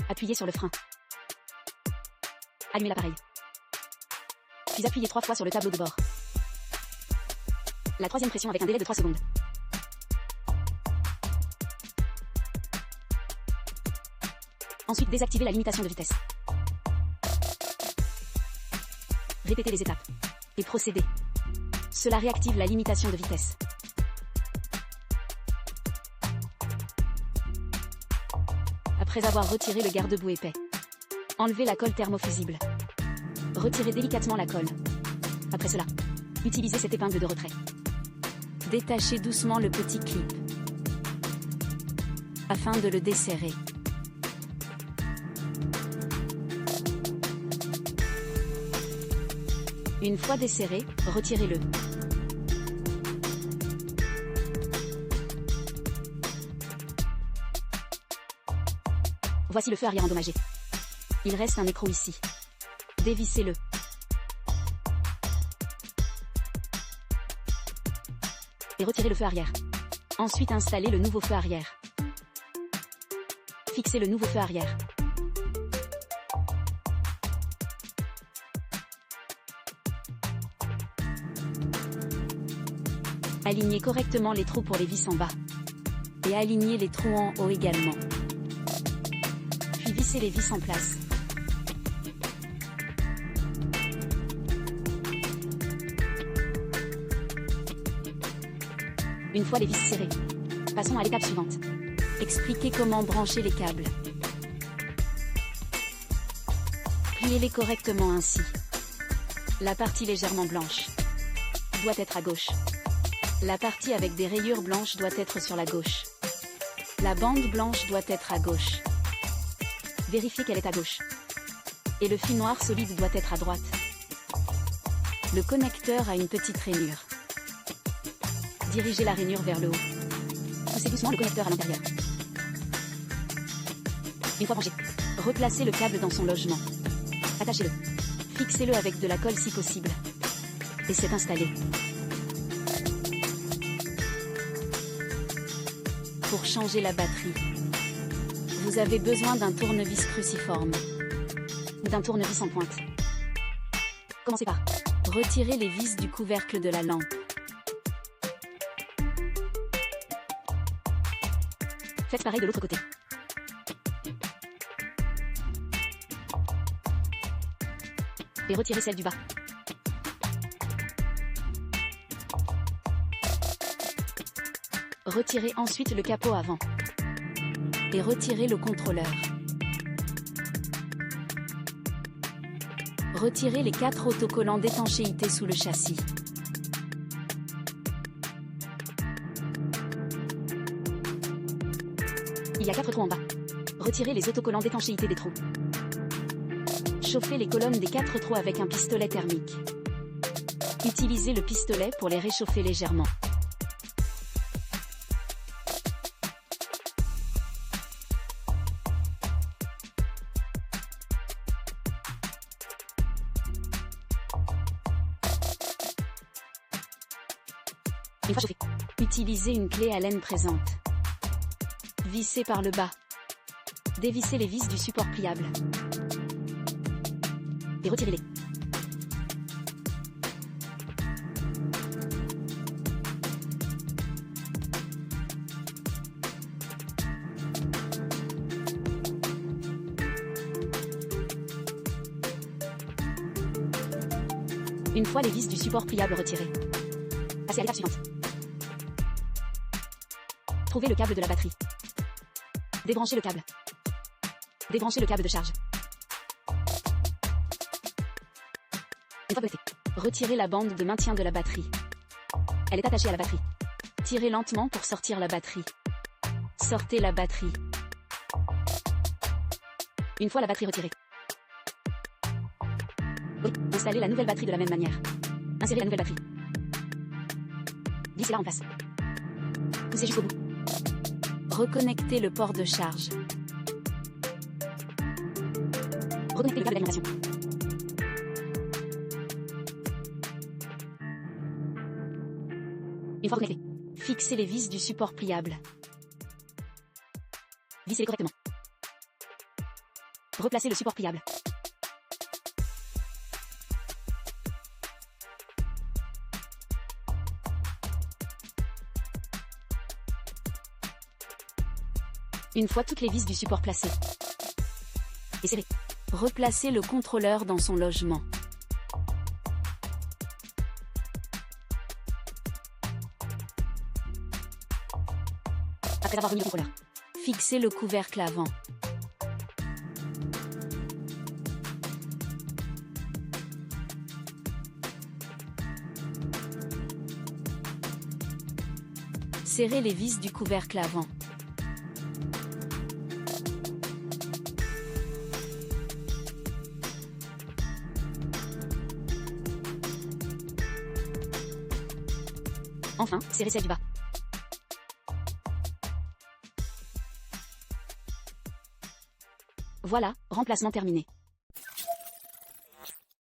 Appuyez sur le frein. Allumez l'appareil. Puis appuyez 3 fois sur le tableau de bord. La troisième pression avec un délai de 3 secondes. Ensuite, désactivez la limitation de vitesse. Répétez les étapes. Et procédez. Cela réactive la limitation de vitesse. Après avoir retiré le garde-boue épais, enlevez la colle thermofusible. Retirez délicatement la colle. Après cela, utilisez cette épingle de retrait. Détachez doucement le petit clip afin de le desserrer. Une fois desserré, retirez-le. Voici le feu arrière endommagé. Il reste un écrou ici. Dévissez-le. Et retirez le feu arrière. Ensuite, installez le nouveau feu arrière. Fixez le nouveau feu arrière. Alignez correctement les trous pour les vis en bas. Et alignez les trous en haut également. Puis vissez les vis en place. Une fois les vis serrées, passons à l'étape suivante. Expliquez comment brancher les câbles. Pliez-les correctement ainsi. La partie légèrement blanche doit être à gauche. La partie avec des rayures blanches doit être sur la gauche. La bande blanche doit être à gauche. Vérifiez qu'elle est à gauche. Et le fil noir solide doit être à droite. Le connecteur a une petite rainure. Dirigez la rainure vers le haut. Poussez doucement le connecteur à l'intérieur. Une fois branché, replacez le câble dans son logement. Attachez-le. Fixez-le avec de la colle si possible. Et c'est installé. Pour changer la batterie, vous avez besoin d'un tournevis cruciforme ou d'un tournevis en pointe. Commencez par retirer les vis du couvercle de la lampe. Faites pareil de l'autre côté. Et retirez celle du bas. Retirez ensuite le capot avant. Et retirez le contrôleur. Retirez les 4 autocollants d'étanchéité sous le châssis. Il y a 4 trous en bas. Retirez les autocollants d'étanchéité des trous. Chauffez les colonnes des 4 trous avec un pistolet thermique. Utilisez le pistolet pour les réchauffer légèrement. Une fois chauffé, utilisez une clé Allen présente. Vissez par le bas. Dévissez les vis du support pliable. Et retirez-les. Une fois les vis du support pliable retirées, passez à l'étape suivante. Trouvez le câble de la batterie. Débranchez le câble. Débranchez le câble de charge. Une fois connecté, retirez la bande de maintien de la batterie. Elle est attachée à la batterie. Tirez lentement pour sortir la batterie. Sortez la batterie. Une fois la batterie retirée, installez la nouvelle batterie de la même manière. Insérez la nouvelle batterie. Vissez-la en place. Poussez jusqu'au bout. Reconnectez le port de charge. Reconnectez le câble d'alimentation. Une fois connecté, fixez les vis du support pliable. Vissez-les correctement. Replacez le support pliable. Une fois toutes les vis du support placées et serrées, replacez le contrôleur dans son logement. Après avoir remis le contrôleur, fixez le couvercle avant. Serrez les vis du couvercle avant. Enfin, serrez celle du bas. Voilà, remplacement terminé.